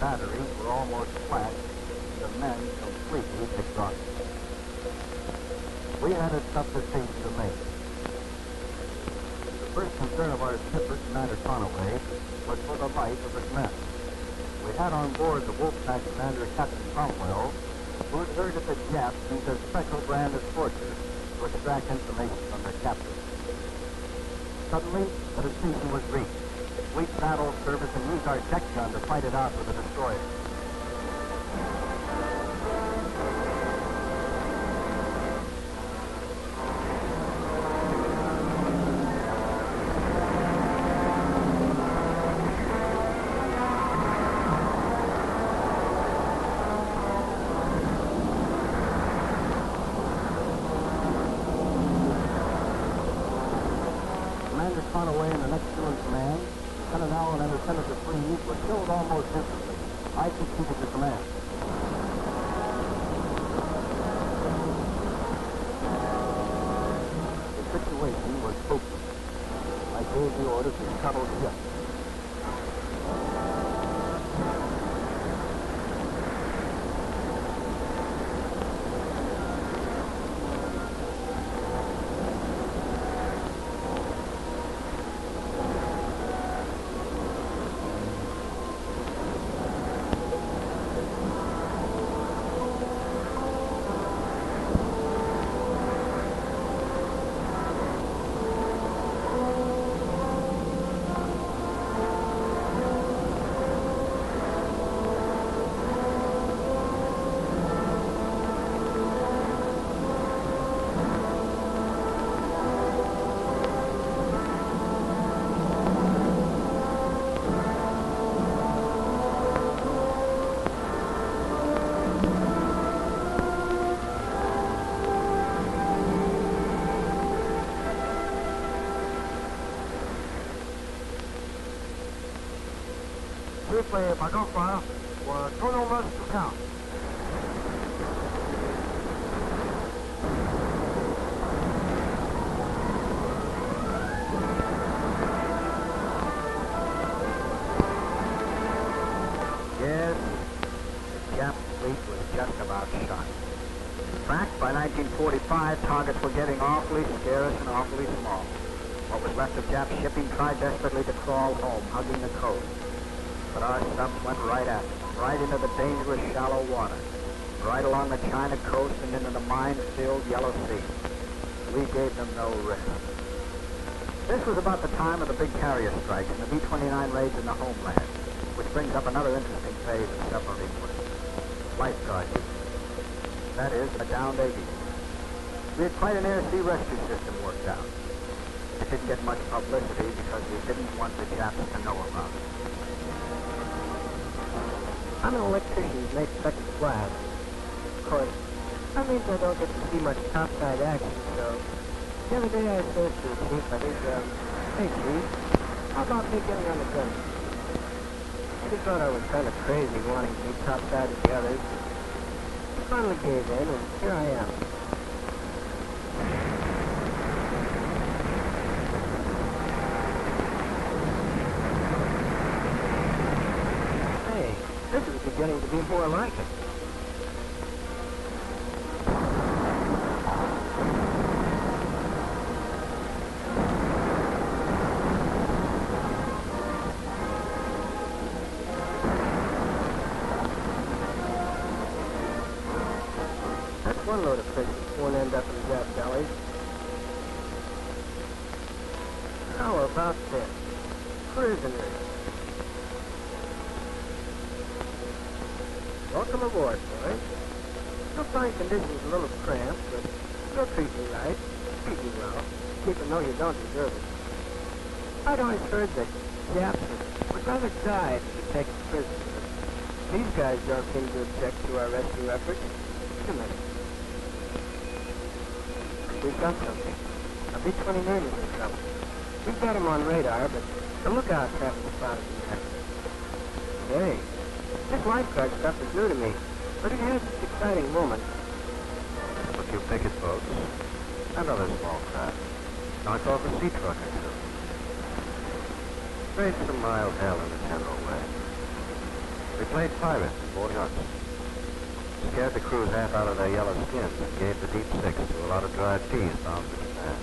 batteries were almost flat, the men completely exhausted. We had a tough decision to make. The first concern of our skipper, Commander Conaway, was for the life of his men. We had on board the Wolfpack commander, Captain Cromwell, who had heard that the Japs used a special brand of torture to extract information from their captors. Suddenly, the decision was reached. We battled service and used our deck gun to fight it out with the destroyer. Commander Conaway and the next two in command, Lieutenant Allen and Lieutenant DeFreeze, were killed almost instantly. I succeeded to command. The situation was hopeless. I gave the order to scuttle ship. Briefly, by gunfire, were total loss to count. Yes, the Jap fleet was just about shot. In fact, by 1945, targets were getting awfully scarce and awfully small. What was left of Jap shipping tried desperately to crawl home, hugging the coast. But our subs went right at it, right into the dangerous shallow water, right along the China coast and into the mine-filled Yellow Sea. We gave them no rest. This was about the time of the big carrier strikes and the B-29 raids in the homeland, which brings up another interesting phase of submarine work. Lifeguard duty. That is, a downed aviator. We had quite an air-sea rescue system worked out. It didn't get much publicity because we didn't want the Japs to know about it. I'm an electrician who makes second class. Of course, that means I don't get to see much topside action, so the other day I said to the chief, I think, hey chief, how about me getting on the gun? He thought I was kind of crazy wanting to be topside with the others. He finally gave in, and here I am. This is beginning to be more like it. That's one load of fish that won't end up in Jap bellies. How about this? Prisoners. Welcome aboard, boys. You'll find conditions a little cramped, but you'll treat me right, treat me well, even though you don't deserve it. I'd always heard that Japs would rather die than be taken prisoner. These guys don't seem to object to our rescue efforts. Wait a minute. We've got something. A B-29 is in trouble. We've got him on radar, but the lookouts haven't spotted him yet. Hey. This lifeguard stuff is new to me, but it has its exciting moments. A few picket boats, another small craft. Knocked off a sea truck or two. Raised some mild hell in a general way. We played pirates and boarded guns. Scared the crews half out of their yellow skins and gave the deep six to a lot of dried peas bound for Japan.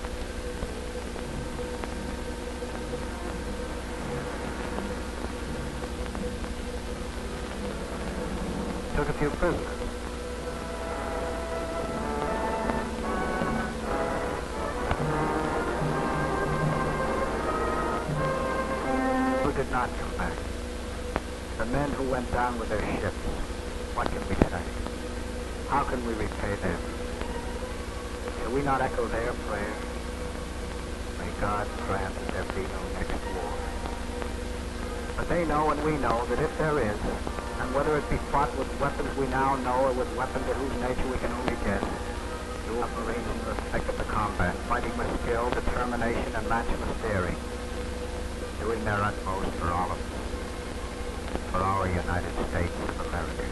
Took a few prisoners. Who did not come back? The men who went down with their ships. What can we say? How can we repay them? Shall we not echo their prayers? May God grant that there be no next war. But they know and we know that if there is, and whether it be fought with weapons we now know or with weapons of whose nature we can only guess, the submarines in the thick of the combat, fighting with skill, determination, and matchless daring, doing their utmost for all of us, for our United States of America.